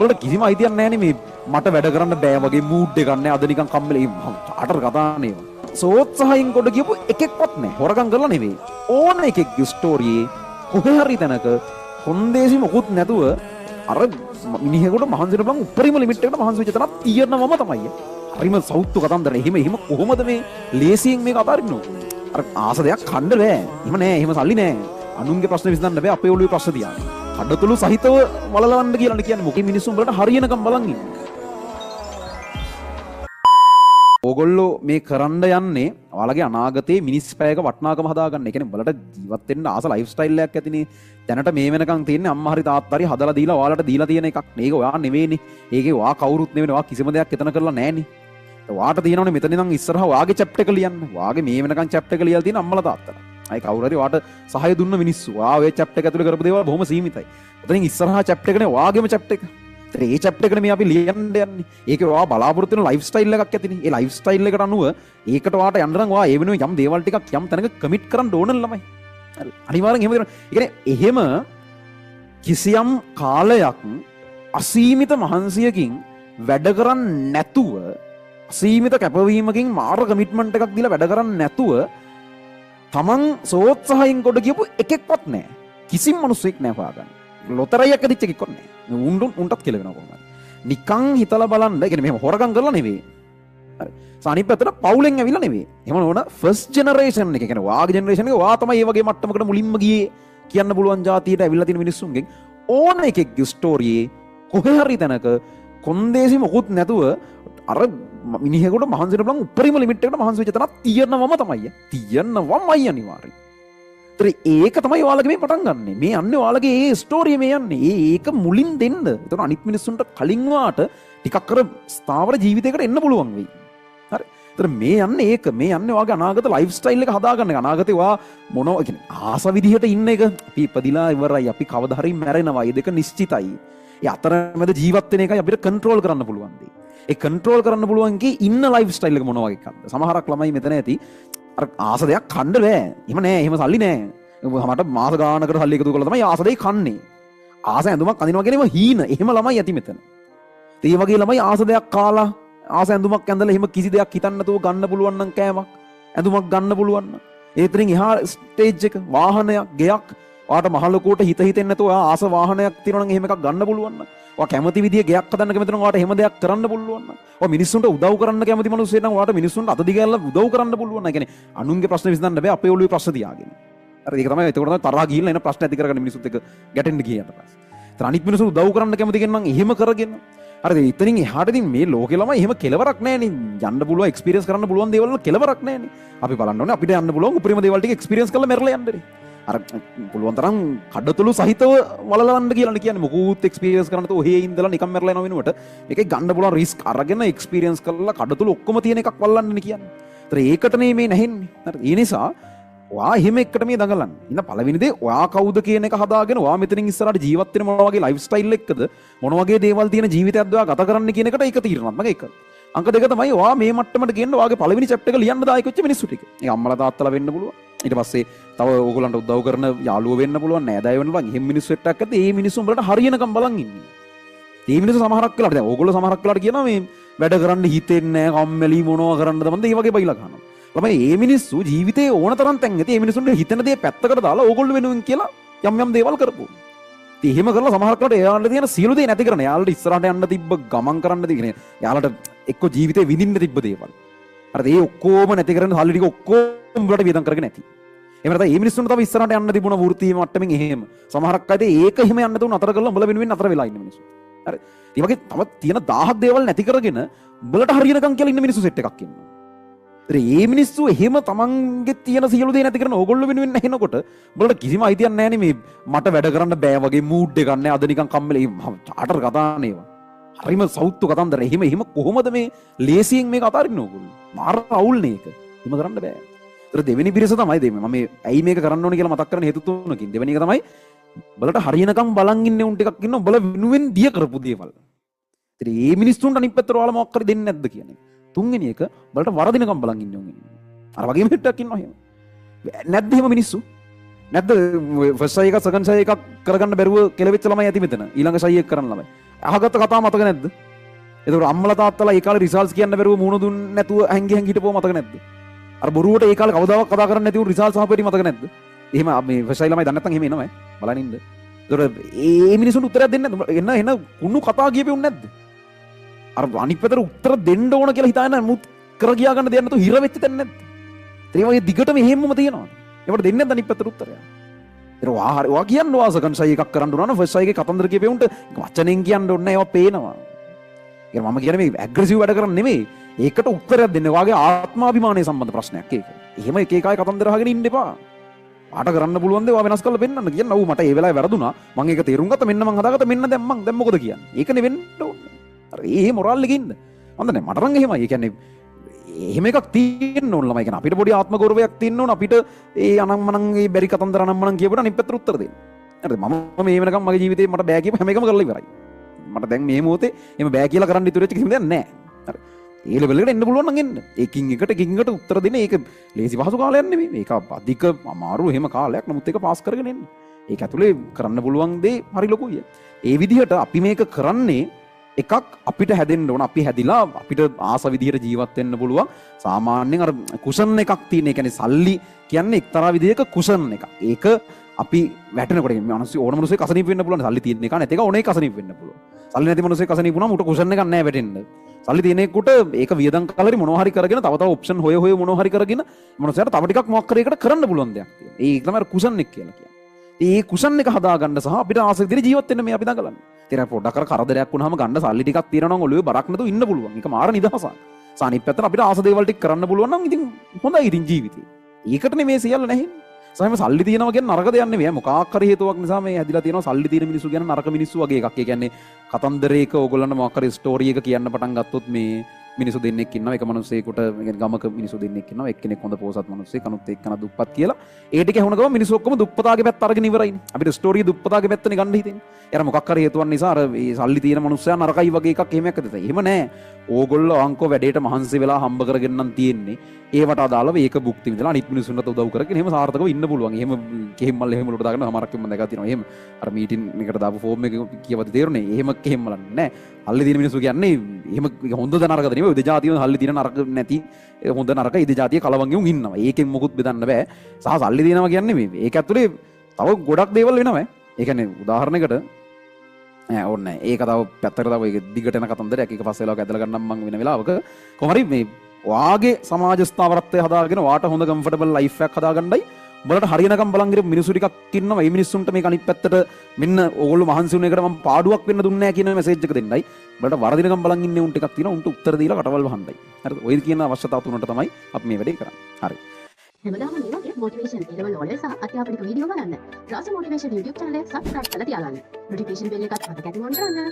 බලට කිසිම අයිතියක් නැහැ නේ මේ මට වැඩ කරන්න බෑ වගේ මූඩ් එකක් නැහැ. අද නිකන් කම්මැලි අටර කතානේ. සෝත්සහයෙන් කොට කියපු එකෙක්වත් නැහැ. හොරකම් කරලා නෙවෙයි. ඕන එකෙක්ගේ ස්ටෝරියේ කොහේ හරි තැනක කොන්දේසි මොකුත් නැතුව අර මිනිහෙකුට මහන්සි වෙන බං උපරිම ලිමිට් එකට මහන්සි වෙච්ච තැනක් තියෙනවම තමයි. හරිම සෞත්තු කතන්දර. එහෙම කොහොමද මේ ලේසියෙන් මේක අතාරින්න ඕන? අර ආස දෙයක් කන්න බෑ. එහෙම නෑ. එහෙම සල්ලි නෑ. අනුන්ගේ ප්‍රශ්න විසඳන්න බෑ. අපේ ඔළුවේ ප්‍රශ්න තියාගෙන. කඩතුළු සහිතව වලලවන්න කියලා කියන්නේ මොකේ මිනිස්සුන් වලට හරියනකම් බලන් ඉන්න. ඕගොල්ලෝ මේ කරන්න යන්නේ ඔයාලගේ අනාගතයේ මිනිස් පැයක වටිනාකම හදාගන්න. ඒ කියන්නේ බලට ජීවත් වෙන්න ආස ලයිෆ් ස්ටයිල් එකක් ඇතිනේ. දැනට මේ වෙනකන් තියෙන්නේ අම්මා හරි තාත්තා හරි හදලා දීලා ඔයාලට දීලා තියෙන එකක්. මේක ඔයා නෙවෙයිනේ. ඒකේ ඔයා කවුරුත් නෙවෙයි. ඔයා කිසිම දෙයක් එතන කරලා නැහනේ. ඔයාට තියෙනවනේ මෙතන ඉඳන් ඉස්සරහා ඔයාගේ චැප්ටර් එක ලියන්න. ඔයාගේ මේ වෙනකන් චැප්ටර් එක ලියලා තියෙන අම්මලා තාත්තලා. අය කවුරු හරි ඔයාට සහාය දුන්න මිනිස්සු. ඔයා ඔය චැප්ටර් එක ඇතුලේ කරපු දේවල් බොහොම සීමිතයි. ඔතනින් ඉස්සරහා චැප්ටර් එකනේ ඔයාගේම චැප්ටර් එක. ඒ චැප්ටර් එකනේ මේ අපි ලියන්න යන්නේ. ඒකේ ඔයා බලාපොරොත්තු වෙන ලයිෆ් ස්ටයිල් එකක් ඇතිනේ. ඒ ලයිෆ් ස්ටයිල් එකට අනුව ඒකට ඔයාට යන්න නම් ඔයා ඒ වෙනුවෙන් යම් දේවල් ටිකක් යම් තැනක කමිට් කරන්න ඕන ළමයි. හරි. අනිවාර්යෙන් එහෙම කරනවා. ඒ කියන්නේ එහෙම කිසියම් කාලයක් අසීමිත මහන්සියකින් වැඩ කරන්නේ නැතුව අසීමිත කැපවීමකින් මාර කමිට්මන්ට් එකක් දීලා වැඩ කරන්නේ නැතුව තමන් සෝත්සහයෙන් කොට කියපු එකෙක්වත් නැහැ. කිසිම මිනිස්සෙක් නැහැ හොයාගන්න. ලොතරැයියක් ඇදිච්ච එකෙක්වත් නැහැ. උන්ටත් කියලා වෙනවා කොහොමද? නිකන් හිතලා බලන්න. ඒ කියන්නේ මෙහෙම හොරකම් කරලා නෙවෙයි. හරි. අනිත් පැත්තට පවුලෙන් ඇවිල්ලා නෙවෙයි. එහෙම නෝන ෆස්ට් ජෙනරේෂන් එක. කියන්නේ වාගේ ජෙනරේෂන් එක වා තමයි මේ වගේ මට්ටමකට මුලින්ම ගියේ කියන්න පුළුවන් જાතියට ඇවිල්ලා තියෙන මිනිස්සුන්ගෙන් ඕන එකෙක්ගේ ස්ටෝරියේ කොහේ හරි තැනක කොන්දේසි මොකුත් නැතුව අර මිනිහෙකුට මහන්සි වෙන බං උපරිම ලිමිට් එකට මහන්සි වෙච්ච තැනක් තියෙනවම තමයි. තියෙනවමයි අනිවාර්යයෙන්. ඒක තමයි ඔයාලගේ මේ පටන් ගන්නෙ. මේ යන්නේ ඔයාලගේ ඒ ස්ටෝරිය මේ යන්නේ. ඒක මුලින් දෙන්න. ඒතකොට අනිත් මිනිස්සුන්ට කලින් වාට ටිකක් අර ස්ථාවර ජීවිතයකට එන්න පුළුවන් වෙයි. හරි. ඒතර මේ යන්නේ ඒක. මේ යන්නේ ඔයාගේ අනාගත ලයිෆ් ස්ටයිල් එක හදාගන්න. අනාගතේ ඔයා මොනවා කියන්නේ ආස විදිහට ඉන්න එක. අපි ඉපදිලා ඉවරයි. අපි කවදා හරි මැරෙනවා. මේ දෙක නිශ්චිතයි. ඒ අතරමැද ජීවත් වෙන එකයි අපිට කන්ට්‍රෝල් කරන්න පුළුවන් දේ. ඒ කන්ට්‍රෝල් කරන්න පුළුවන් කී ඉන්න ලයිෆ් ස්ටයිල් එක මොන වගේ එකක්ද? සමහරක් ළමයි මෙතන ඇති අර ආස දෙයක් කන්න බෑ. එහෙම නෑ. එහෙම සල්ලි නෑ. මට මාස ගානකට සල්ලි එකතු කරලා තමයි ආස දෙයි කන්නේ. ආස ඇඳුමක් අඳිනවා කියන්නේ හීන. එහෙම ළමයි ඇති මෙතන. ඒ වගේ ළමයි ආස දෙයක් කාලා ආස ඇඳුමක් ඇඳලා එහෙම කිසි දෙයක් හිතන්න නැතුව ගන්න පුළුවන් නම් කෑමක් ඇඳුමක් ගන්න පුළුවන් නම් ඒතරින් එහා ස්ටේජ් එක වාහනයක් ගෙයක් ඔයාට මහලොකුවට හිත හිතෙන්නේ නැතුව ඔයා ආස වාහනයක් තියෙනවා නම් එහෙම එකක් ගන්න පුළුවන් නම් ඔයා කැමති විදිය ගෙයක් හදන්න කැමති නම් ඔයාට එහෙම දෙයක් කරන්න පුළුවන් නම් ඔයා මිනිස්සුන්ට උදව් කරන්න කැමති මිනිස්සෙක් නම් ඔයාට මිනිස්සුන්ට අත දිගහැරලා උදව් කරන්න පුළුවන් නම් ඒ කියන්නේ අනුන්ගේ ප්‍රශ්න විසඳන්න බෑ අපේ ඔළුවේ ප්‍රශ්න තියාගෙන. හරි ඒක තමයි එතකොට තමයි තරහා ගිහිල්ලා එන ප්‍රශ්න ඇති කරගන්න මිනිස්සුත් එක්ක ගැටෙන්න ගියට පස්සේ. ඒතර අනිත් මිනිස්සු උදව් කරන්න කැමති කෙනෙක් නම් එහෙම කරගෙන හරිද ඉතින් එහාට ඉතින් මේ ලෝකේ ළමයි එහෙම කෙලවරක් නැහැ නේ යන්න පුළුවන් එක්ස්පීරියන්ස් කරන්න පුළුවන් දේවල් වල කෙලවරක් නැහැ නේ අපි බලන්න ඕනේ අපිට යන්න පුළුවන් උපරිම දේවල් ටික එක්ස්පීරියන්ස් කරලා මෙරලා යන්න නේ අර පුළුවන් තරම් කඩතුළු සහිතව වලලවන්න කියලා කියන්නේ මොකුත් එක්ස්පීරියන්ස් කරන්න තෝ ඔහේ ඉඳලා නිකන් මෙරලා යනවා වෙනුවට මේකේ ගන්න පුළුවන් රිස්ක් අරගෙන එක්ස්පීරියන්ස් කරලා කඩතුළු ඔක්කොම තියෙන එකක් වල්ලන්න නේ කියන්නේ. ඒතර ඒකට මේ නැහෙන්නේ. හරිද? ඒ නිසා ඔයා එහෙම එකට මේ දඟලන්න. ඉතින් පළවෙනි දේ ඔයා කවුද කියන එක හදාගෙන ඔයා මෙතනින් ඉස්සරහට ජීවත් වෙන මොන වගේ ලයිෆ් ස්ටයිල් එකකද මොන වගේ දේවල් තියෙන ජීවිතයක්ද ඔයා ගත කරන්න කියන එකට ඒක තීරණාත්මක එක. අංක දෙක තමයි ඔයා මේ මට්ටමට ගෙන්න ඔයාගේ පළවෙනි චැප්ටර් එක ලියන්න දායක වෙච්ච මිනිස්සු ටික. ඒ අම්මලා තාත්තලා වෙන්න පුළුවන්. ඊට පස්සේ තව ඕගොල්ලන්ට උදව් කරන යාළුවෝ වෙන්න පුළුවන්, නෑදෑයෝ වෙන්න පුළුවන්. එහෙම මිනිස්සු එක්ක ඇද්ද ඒ මිනිස්සුන් වලට හරියනකම් බලන් ඉන්නේ. ඒ මිනිස්සු සමහරක් වෙලාවට දැන් ඕගොල්ලෝ සමහරක් වෙලාවට කියනවා මේ වැඩ කරන්න හිතෙන්නේ නෑ, කම්මැලි මොනවා කරන්නද මන්ද ඒ වගේ බයිලා ගන්නවා. ළමයි මේ මිනිස්සු ජීවිතේ ඕන තරම් තැන් ඇති. මේ මිනිස්සුන්ට හිතෙන දේ පැත්තකට දාලා ඕගොල්ලෝ වෙනුවෙන් කියලා යම් මේවල් කරපො. ඉතින් එහෙම කරලා සමහරක් වෙලාවට එයාලට තියෙන සියලු දේ නැති කරන. එයාලට ඉස්සරහට යන්න තිබ්බ ගමන් කරන්න තියෙන. එයාලට එක්ක ජීවිතේ විඳින්න තිබ්බ දේවල්. හරිද? ඒ ඔක්කොම නැති කරන සල්ලි ටික ඔක්කොම වලට වියදම් කරගෙන නැති. එහෙම නැත්නම් මේ මිනිස්සුන්ට තව ඉස්සරහට යන්න තිබුණ වෘත්තීය මට්ටමින් එහෙම. සමහරක් අය ඒක එහෙම යන්න තුන අතර කරලා උඹලා වෙනුවෙන් අතර වෙලා ඉන්න මිනිස්සු. හරි. ඒ වගේ තව තියෙන 1000ක් දේවල් නැති කරගෙන උඹලට හරියනකම් කියලා ඉන්න මිනිස්සු සෙට් එකක් ඉන්නවා. ඒ මිනිස්සු එහෙම තමන්ගේ තියෙන සියලු දේ නැති කරන ඕගොල්ලෝ වෙනුවෙන් නැහෙනකොට උඹලට කිසිම අයිතියක් නැහැ නේ මේ මට වැඩ කරන්න බෑ වගේ මූඩ් එකක් නැහැ අද නිකන් කම්මැලි චාටර් කතානේ ඒවා. හරිම සෞත්තු කතන්දර. එහෙම කොහොමද මේ ලේසියෙන් මේක අතාරින්න ඕගොල්ලෝ? මාර අවුල්නේ ඒක. එහෙම කරන්න බෑ. ඒතර දෙවෙනි පිරිස තමයි දෙන්නේ. මම ඇයි මේක කරන්න ඕනේ කියලා මතක් කරන හේතු තුනකින්. දෙවෙනි එක තමයි බලට හරියනකම් බලන් ඉන්නේ උන් ටිකක් ඉන්න උඹලා වෙනුවෙන් දිය කරපු දේවල්. ඒතර මේ මිනිස්සුන්ට අනිත් පැත්තට ඔයාලා මොකක් හරි දෙන්නේ නැද්ද කියන්නේ. තුන්වෙනි එක බලට වරදිනකම් බලන් ඉන්නේ උන්. අර වගේම හිටක් ඉන්නවා එහෙම. නැද්ද එහෙම මිනිස්සු? නැද්ද ෆස්ට් සයි එක සෙකන්ඩ් සයි එකක් කරගන්න බැරුව කෙලවෙච්ච ළමයි ඇති මෙතන ඊළඟ සයි එක කරන්න ළමයි අහගත්ත කතාව මතක නැද්ද ඒතකොට අම්මලා තාත්තලා ඒ කාලේ රිසල්ට්ස් කියන්න බැරුව මුණ දුන්නේ නැතුව හැංගි හැංගි හිටපුව මතක නැද්ද අර බොරුවට ඒ කාලේ කවදාවත් කතා කරන්නේ නැතිව රිසල්ට්ස් අහපෙටි මතක නැද්ද එහෙම මේ ෆස්ට් සයි ළමයි දන්නේ නැත්නම් එහෙම එනවයි බලන් ඉන්න ඒතකොට ඒ මිනිසුන්ට උත්තරයක් දෙන්නේ නැද්ද එන කුණු කතා කියපෙන්නේ නැද්ද අර අනිත් පැත්තට උත්තර දෙන්න ඕන කියලා හිතාගෙන මුත් කර ගියා ගන්න දෙයක් නැතුව හිර වෙච්ච තැන නැද්ද ඒ වගේ දිගටම එහෙමම තියෙනවා ඒකට දෙන්නේ නැද්ද අනිත් පැත්තට උත්තරය ඒක වා කියන්න වාසකන් සයි එකක් කරන්න උනා නම් ෆස්ට් සයි එකේ කතන්දර කියපෙවුන්ට වචනෙන් කියන්න ඕනේ නැහැ ඒවා පේනවා ඒක මම කියන්නේ මේ ඇග්‍රෙසිව් වැඩ කරන්නේ නෙමෙයි ඒකට උත්තරයක් දෙන්න වාගේ ආත්මාභිමානය සම්බන්ධ ප්‍රශ්නයක් ඒක එහෙම එක එක අය කතන්දර අහගෙන ඉන්න එපා ආට කරන්න පුළුවන් දේ වා වෙනස් කරලා පෙන්නන්න කියන්න ඌ මට ඒ වෙලාවේ වැරදුනා මම ඒක තේරුම් ගත්තා මෙන්න මං හදාගත්තා මෙන්න දැන් මොකද කියන්නේ ඒකනේ වෙන්න ඕනේ අර ඒ මොරාල් එකේ ඉන්න හොඳ නැහැ මට නම් එහෙමයි ඒ කියන්නේ එහෙම එකක් තියෙන්න ඕන ළමයි කියන අපිට පොඩි ආත්ම ගෞරවයක් තියෙන්න ඕන අපිට ඒ අනම්මනම් ඒ බැරි කතන්දර අනම්මනම් කියපුවා අනිත් පැත්තට උත්තර දෙන්න හරිද මම මේ වෙනකම් මගේ ජීවිතේ මට බෑ කියපු හැම එකම කරලා ඉවරයි මට දැන් මේ මොහොතේ එහෙම බෑ කියලා කරන්න ඉතුරු වෙච්ච කිසිම දෙයක් නැහැ හරි ඒ ලෙවල් එකට එන්න පුළුවන් නම් එන්න එකින් එකට උත්තර දෙන්න ඒක ලේසි පහසු කාලයක් නෙමෙයි මේක අධික අමාරු එහෙම කාලයක් නමුත් ඒක පාස් කරගෙන එන්න ඒක ඇතුලේ කරන්න පුළුවන් දේ හරි ලොකුයි ඒ විදිහට අපි මේක කරන්නේ එකක් අපිට හැදෙන්න ඕන අපි හැදිලා අපිට ආස විදිහට ජීවත් වෙන්න පුළුවන් සාමාන්‍යයෙන් අර කුෂන් එකක් තියෙන ඒ කියන්නේ සල්ලි කියන්නේ එක්තරා විදිහක කුෂන් එකක් ඒක අපි වැටෙනකොට මිනිස්සු ඕන මිනිස්සෙක් අසනීප වෙන්න පුළුවන් සල්ලි තියෙන එක නැති එක ඕන එක අසනීප වෙන්න පුළුවන් සල්ලි නැති මිනිස්සෙක් අසනීප වුණාම උට කුෂන් එකක් නැහැ වැටෙන්න සල්ලි තියෙන එකට ඒක වියදම් කලරි මොනවා හරි කරගෙන තව ඔප්ෂන් හොය මොනවා හරි කරගෙන මිනිස්සුන්ට තව ටිකක් මොකක් කරේකට කරන්න පුළුවන් දෙයක් තියෙනවා ඒක තමයි කුෂන් එක කියලා කියන්නේ ඒ කුෂන් එක හදාගන්න සහ අපිට ආස විදිහට ජීවත් වෙන්න මේ අපි දඟලන්නේ තේරෙන පොඩ්ඩක් අර කරදරයක් වුණාම ගන්න සල්ලි ටිකක් තියෙනවා නම් ඔළුවේ බරක් නැතුව ඉන්න පුළුවන්. ඒක මාර නිදහසක්. සානිත් පැත්තට අපිට ආස දේවල් ටික කරන්න පුළුවන් නම් ඉතින් හොඳයි ඉතින් ජීවිතේ. ඒකටනේ මේ සියල්ල නැහින්නේ. සමහරවිට සල්ලි තියෙනවා කියන්නේ නරක දෙයක් නෙවෙයි. මොකක් හරි හේතුවක් නිසා මේ හැදිලා තියෙනවා සල්ලි තියෙන මිනිස්සු කියන නරක මිනිස්සු වගේ එකක්. ඒ කියන්නේ කතන්දරයක ඕගොල්ලන්ට මොකක් හරි ස්ටෝරි එක කියන්න පටන් ගත්තොත් මේ මිනිස්සු දෙන්නෙක් ඉන්නවා. එක මිනිස්සෙකුට ගමක මිනිස්සු දෙන්නෙක් ඉන්නවා. එක්කෙනෙක් හොඳ පොහොසත් මිනිස්සෙක් අනුත් එක්කන දුප්පත් කියලා. ඒ ටික ඇහුණ ගමන් මිනිස්සු ඔක්කොම දුප්පතාගේ පැත්ත අරගෙන ඉවරයිනේ. අපිට ස්ටෝරිය දුප්පතාගේ පැත්තනේ ගන්න හිතෙන්නේ. එයාර මොකක් හරි හේතුවක් නිසා අර මේ සල්ලි තියෙන මිනිස්සයා නරකයි වගේ එකක් එහෙම එකද තියෙන්නේ. එහෙම නෑ. ඕගොල්ලෝ අංකෝ වැඩේට මහන්සි වෙලා හම්බ කරගෙන නම් තියෙන්නේ. ඒවට අදාළව ඒක භුක්ති විඳලා අනිත් මිනිස්සුන්ට උදව් කරගෙන එහෙම සාර්ථකව ඉන්න පුළුවන්. එහෙම කෙහෙම්මල් එහෙම උඩට දාගෙන හමාරක් මම දැකලා තියෙනවා. එහෙම අර මීටින් එකට දාපු ෆෝම් එක කියවද තේරුනේ. එහෙම කෙහෙම්මල් නෑ. හල්ලි තියෙන මිනිස්සු කියන්නේ එහෙම හොඳද නරකද නෙවෙයි. උදේ ජාතිය හල්ලි තියෙන නරක නැති හොඳ නරක ඉදේ ජාතිය කලවංගෙ උන් ඉන්නවා. ඒකෙන් මොකුත් බෙදන්න බෑ. සහ සල්ලි දෙනවා කියන්නේ මේ. ඒක ඇතුලේ තව ගොඩක් දේවල් වෙනවා. ඒ කියන්නේ උදාහරණයකට ඕනේ ඒක තව පැත්තකට තව ඒක දිගට යන කතන්දරයක් ඒක පස්සේ වෙලාවක ඇදලා ගන්නම් මම වෙන වෙලාවක කොහොම හරි මේ වාගේ සමාජ ස්ථාවරත්වය හදාගෙන වාට හොඳ කම්ෆර්ටබල් ලයිෆ් එකක් හදාගන්නයි උඹලට හරියනකම් බලන් ඉන්න මිනිස්සු ටිකක් ඉන්නවා මේ මිනිස්සුන්ට මේක අනිත් පැත්තට මෙන්න ඕගොල්ලෝ මහන්සි වුණ එකට මම පාඩුවක් වෙන්න දුන්නේ නැහැ කියන මැසේජ් එක දෙන්නයි උඹලට වරදිනකම් බලන් ඉන්නේ උන් ටිකක් තියෙනවා උන්ට උත්තර දීලා කටවල් වහන්නයි හරිද ඔය කියන අවශ්‍යතාව තුනට තමයි අපි මේ වැඩේ කරන්නේ හරි හැමදාම මේ වගේ මොටිවේෂන් ලෙවල් වල සහ අධ්‍යාපනික වීඩියෝ බලන්න රාස මොටිවේෂන් YouTube channel එක subscribe කරලා තියාගන්න notification bell එකත් අත කැටි on කරන්න